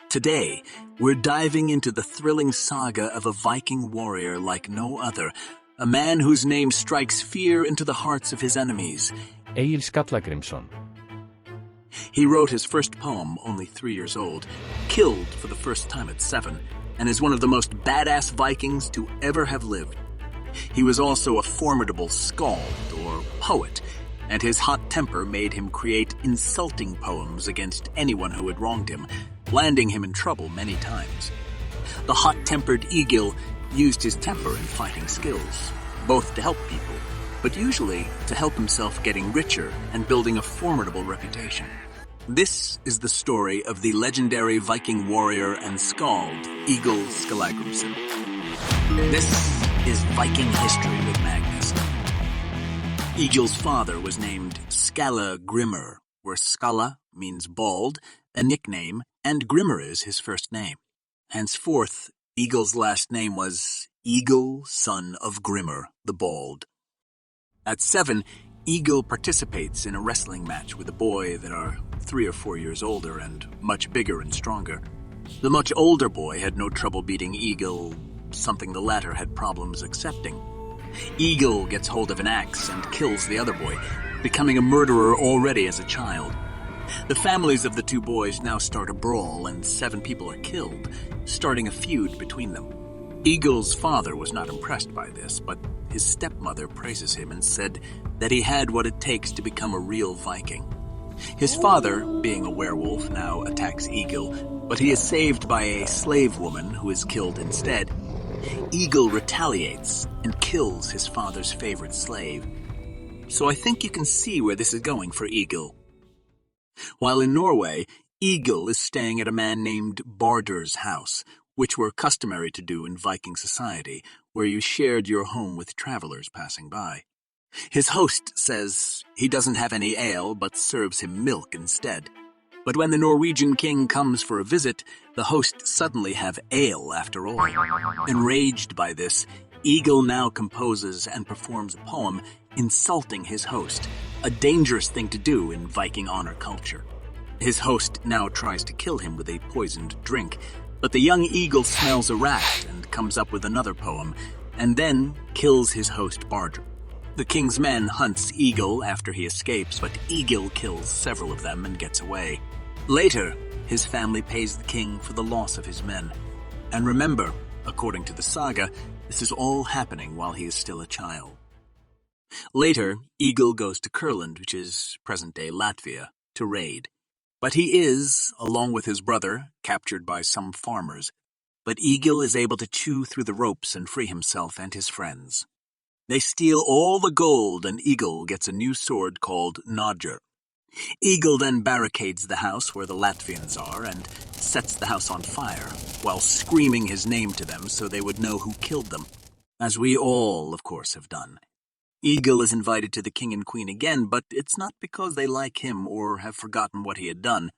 Today, we're diving into the thrilling saga of a Viking warrior like no other, a man whose name strikes fear into the hearts of his enemies. Egil Skallagrimson. He wrote his first poem only 3 years old, killed for the first time at 7, and is one of the most badass Vikings to ever have lived. He was also a formidable skald, or poet, and his hot temper made him create insulting poems against anyone who had wronged him, landing him in trouble many times. The hot-tempered Egil used his temper and fighting skills, both to help people, but usually to help himself getting richer and building a formidable reputation. This is the story of the legendary Viking warrior and skald, Egil Skallagrimson. This is Viking History with Magnus. Egil's father was named Skallagrimr, where Skalla means bald, a nickname, and Grimr is his first name. Henceforth, Egil's last name was Egil, son of Grimr, the bald. At 7, Egil participates in a wrestling match with a boy that are 3 or 4 years older and much bigger and stronger. The much older boy had no trouble beating Egil, something the latter had problems accepting. Egil gets hold of an axe and kills the other boy, becoming a murderer already as a child. The families of the two boys now start a brawl, and 7 people are killed, starting a feud between them. Egil's father was not impressed by this, but his stepmother praises him and said that he had what it takes to become a real Viking. His father, being a werewolf, now attacks Egil, but he is saved by a slave woman who is killed instead. Egil retaliates and kills his father's favorite slave. So I think you can see where this is going for Egil. While in Norway, Egil is staying at a man named Bardur's house, which were customary to do in Viking society, where you shared your home with travelers passing by. His host says he doesn't have any ale, but serves him milk instead. But when the Norwegian king comes for a visit, the host suddenly have ale after all. Enraged by this, Egil now composes and performs a poem insulting his host, a dangerous thing to do in Viking honor culture. His host now tries to kill him with a poisoned drink, but the young Egil smells a rat and comes up with another poem, and then kills his host Bardur. The king's men hunts Egil after he escapes, but Egil kills several of them and gets away. Later, his family pays the king for the loss of his men. And remember, according to the saga, this is all happening while he is still a child. Later, Egil goes to Kurland, which is present-day Latvia, to raid. But he is, along with his brother, captured by some farmers. But Egil is able to chew through the ropes and free himself and his friends. They steal all the gold, and Egil gets a new sword called Nodger. Egil then barricades the house where the Latvians are and sets the house on fire, while screaming his name to them so they would know who killed them, as we all, of course, have done. Egil is invited to the king and queen again, but it's not because they like him or have forgotten what he had done.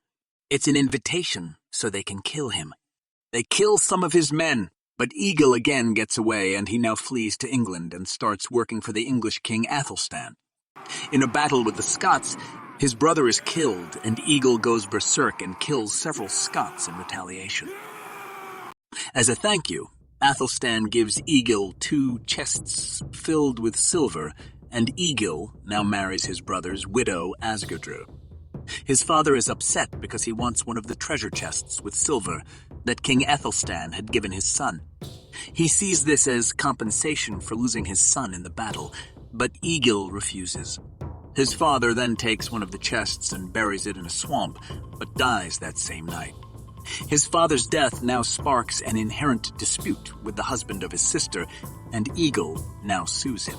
It's an invitation so they can kill him. They kill some of his men, but Egil again gets away, and he now flees to England and starts working for the English king Athelstan. In a battle with the Scots, his brother is killed, and Egil goes berserk and kills several Scots in retaliation. As a thank you, Athelstan gives Egil 2 chests filled with silver, and Egil now marries his brother's widow Asgerdru. His father is upset because he wants one of the treasure chests with silver that King Athelstan had given his son. He sees this as compensation for losing his son in the battle, but Egil refuses. His father then takes one of the chests and buries it in a swamp, but dies that same night. His father's death now sparks an inherent dispute with the husband of his sister, and Egil now sues him.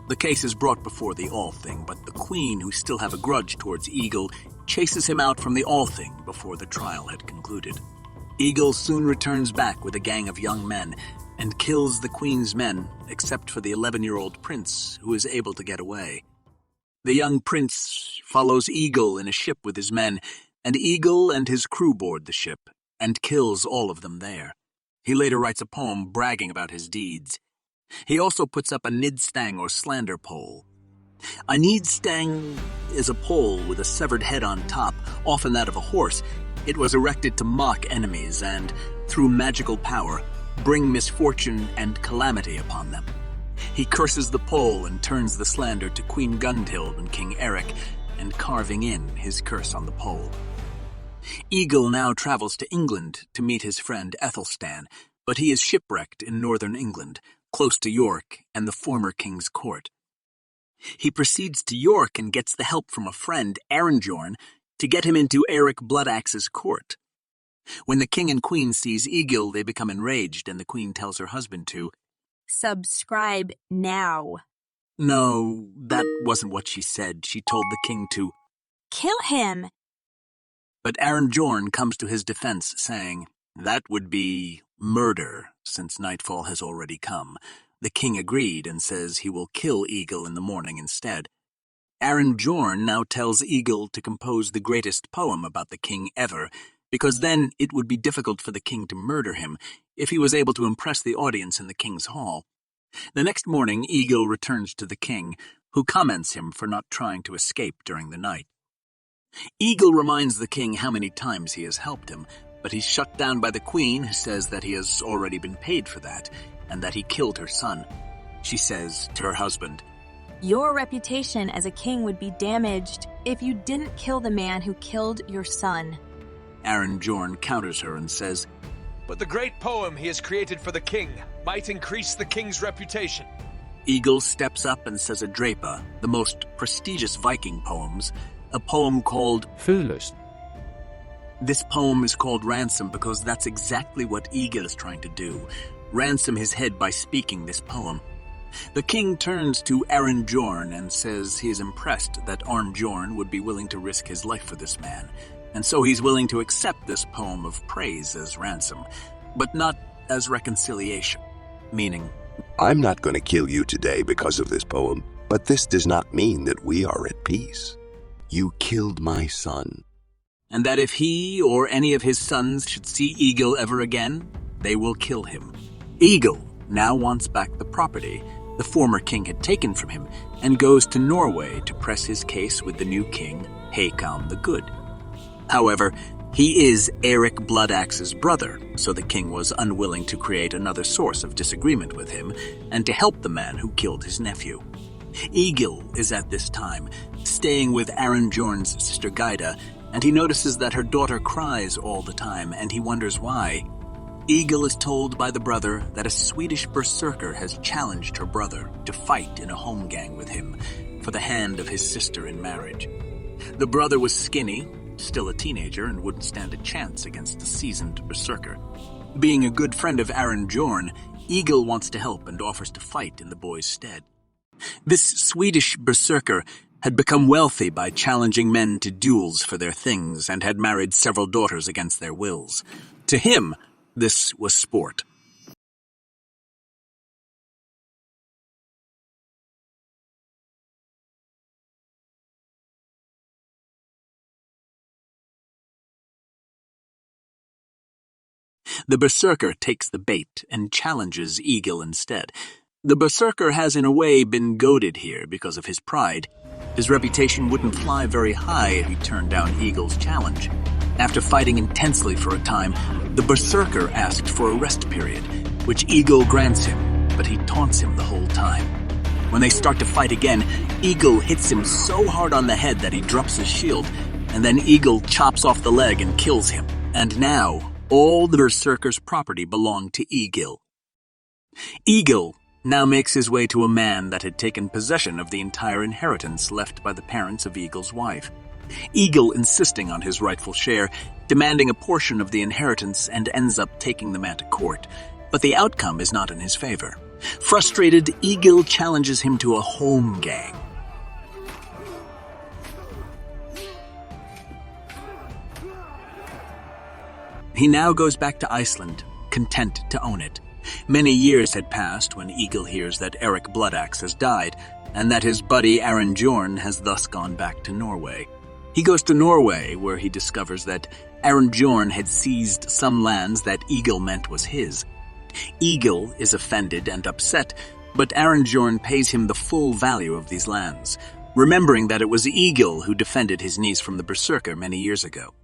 The case is brought before the Althing, but the queen, who still have a grudge towards Egil, chases him out from the Althing before the trial had concluded. Egil soon returns back with a gang of young men and kills the queen's men, except for the 11-year-old prince, who is able to get away. The young prince follows Egil in a ship with his men, and Egil and his crew board the ship, and kills all of them there. He later writes a poem bragging about his deeds. He also puts up a nidstang or slander pole. A needstang is a pole with a severed head on top, often that of a horse. It was erected to mock enemies and, through magical power, bring misfortune and calamity upon them. He curses the pole and turns the slander to Queen Gunhild and King Eric, and carving in his curse on the pole. Egil now travels to England to meet his friend Ethelstan, but he is shipwrecked in northern England, close to York and the former king's court. He proceeds to York and gets the help from a friend, Arranjorn, to get him into Eric Bloodaxe's court. When the king and queen sees Egil, they become enraged, and the queen tells her husband to subscribe now. No, that wasn't what she said. She told the king to kill him. But Arranjorn comes to his defense, saying, that would be murder, since nightfall has already come. The king agreed and says he will kill Egil in the morning instead. Arranjorn now tells Egil to compose the greatest poem about the king ever, because then it would be difficult for the king to murder him if he was able to impress the audience in the king's hall. The next morning, Egil returns to the king, who commends him for not trying to escape during the night. Egil reminds the king how many times he has helped him, but he's shut down by the queen, who says that he has already been paid for that, and that he killed her son. She says to her husband, your reputation as a king would be damaged if you didn't kill the man who killed your son. Arranjorn counters her and says, but the great poem he has created for the king might increase the king's reputation. Egil steps up and says a Drapa, the most prestigious Viking poems, a poem called Fylust. This poem is called Ransom because that's exactly what Egil is trying to do, ransom his head by speaking this poem. The king turns to Arranjorn and says he is impressed that Arranjorn would be willing to risk his life for this man, and so he's willing to accept this poem of praise as ransom, but not as reconciliation, meaning, I'm not going to kill you today because of this poem, but this does not mean that we are at peace. You killed my son. And that if he or any of his sons should see Egil ever again, they will kill him. Egil now wants back the property the former king had taken from him and goes to Norway to press his case with the new king, Hakon the Good. However, he is Eric Bloodaxe's brother, so the king was unwilling to create another source of disagreement with him and to help the man who killed his nephew. Egil is at this time staying with Arranjorn's sister Gyda, and he notices that her daughter cries all the time, and he wonders why. Egil is told by the brother that a Swedish berserker has challenged her brother to fight in a Holmgang with him for the hand of his sister in marriage. The brother was skinny, still a teenager, and wouldn't stand a chance against a seasoned berserker. Being a good friend of Arranjorn, Egil wants to help and offers to fight in the boy's stead. This Swedish berserker had become wealthy by challenging men to duels for their things and had married several daughters against their wills. To him, this was sport. The berserker takes the bait and challenges Egil instead. The berserker has in a way been goaded here because of his pride. His reputation wouldn't fly very high if he turned down Egil's challenge. After fighting intensely for a time, the berserker asked for a rest period, which Egil grants him, but he taunts him the whole time. When they start to fight again, Egil hits him so hard on the head that he drops his shield, and then Egil chops off the leg and kills him. And now, all the berserker's property belonged to Egil. Egil now makes his way to a man that had taken possession of the entire inheritance left by the parents of Egil's wife. Egil insisting on his rightful share, demanding a portion of the inheritance, and ends up taking the man to court. But the outcome is not in his favor. Frustrated, Egil challenges him to a Holmgang. He now goes back to Iceland, content to own it. Many years had passed when Egil hears that Eric Bloodaxe has died, and that his buddy Arranjorn has thus gone back to Norway. He goes to Norway, where he discovers that Arranjorn had seized some lands that Egil meant was his. Egil is offended and upset, But Arnbjorn pays him the full value of these lands, remembering that it was Egil who defended his niece from the berserker many years ago.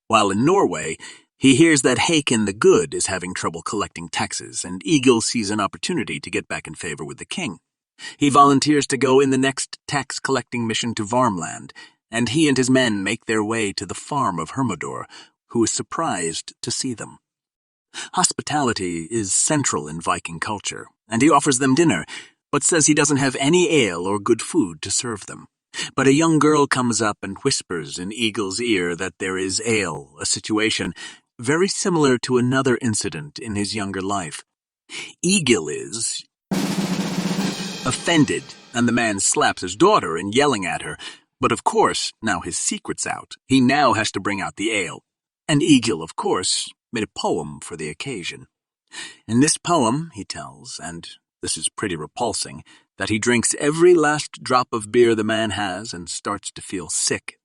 While in Norway, he hears that Haakon the Good is having trouble collecting taxes, and Egil sees an opportunity to get back in favor with the king. He volunteers to go in the next tax-collecting mission to Varmland, and he and his men make their way to the farm of Hermodor, who is surprised to see them. Hospitality is central in Viking culture, and he offers them dinner, but says he doesn't have any ale or good food to serve them. But a young girl comes up and whispers in Egil's ear that there is ale, a situation very similar to another incident in his younger life. Egil is offended, and the man slaps his daughter in yelling at her. But of course, now his secret's out. He now has to bring out the ale. And Egil, of course, made a poem for the occasion. In this poem, he tells, and this is pretty repulsing, that he drinks every last drop of beer the man has and starts to feel sick.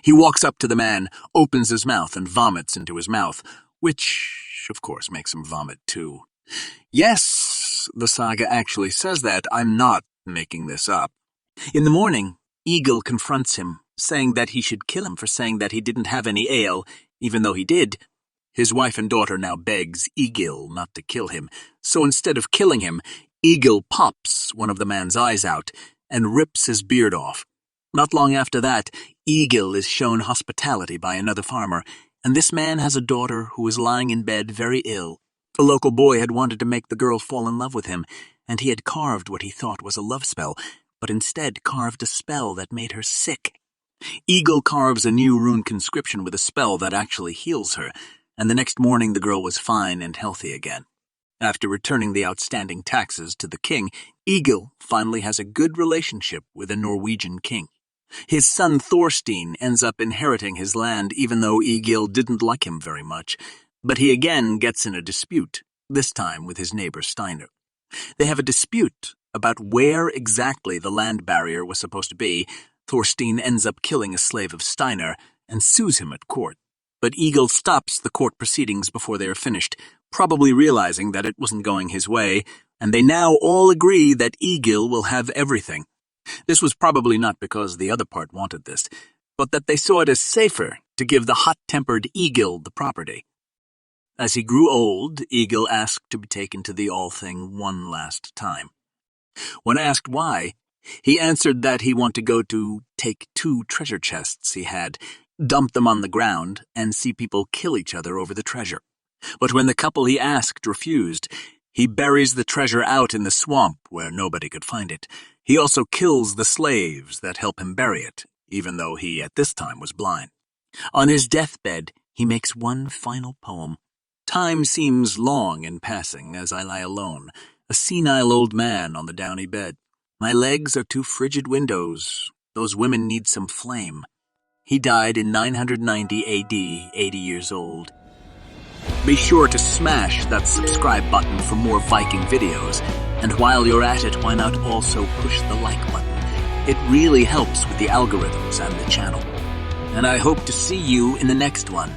He walks up to the man, opens his mouth, and vomits into his mouth, which, of course, makes him vomit too. Yes, the saga actually says that. I'm not making this up. In the morning, Egil confronts him, saying that he should kill him for saying that he didn't have any ale, even though he did. His wife and daughter now begs Egil not to kill him, so instead of killing him, Egil pops one of the man's eyes out and rips his beard off. Not long after that, Egil is shown hospitality by another farmer, and this man has a daughter who is lying in bed very ill. A local boy had wanted to make the girl fall in love with him, and he had carved what he thought was a love spell, but instead carved a spell that made her sick. Egil carves a new rune conscription with a spell that actually heals her, and the next morning the girl was fine and healthy again. After returning the outstanding taxes to the king, Egil finally has a good relationship with a Norwegian king. His son Thorstein ends up inheriting his land even though Egil didn't like him very much, but he again gets in a dispute, this time with his neighbor Steinar. They have a dispute about where exactly the land barrier was supposed to be. Thorstein ends up killing a slave of Steinar and sues him at court. But Egil stops the court proceedings before they are finished, probably realizing that it wasn't going his way, and they now all agree that Egil will have everything. This was probably not because the other part wanted this, but that they saw it as safer to give the hot-tempered Egil the property. As he grew old, Egil asked to be taken to the Althing one last time. When asked why, he answered that he wanted to go to take 2 treasure chests he had, dump them on the ground, and see people kill each other over the treasure. But when the couple he asked refused, he buries the treasure out in the swamp where nobody could find it. He also kills the slaves that help him bury it, even though he at this time was blind. On his deathbed, he makes one final poem. Time seems long in passing as I lie alone, a senile old man on the downy bed. My legs are 2 frigid windows. Those women need some flame. He died in 990 AD, 80 years old. Be sure to smash that subscribe button for more Viking videos, and while you're at it, why not also push the like button? It really helps with the algorithms and the channel. And I hope to see you in the next one.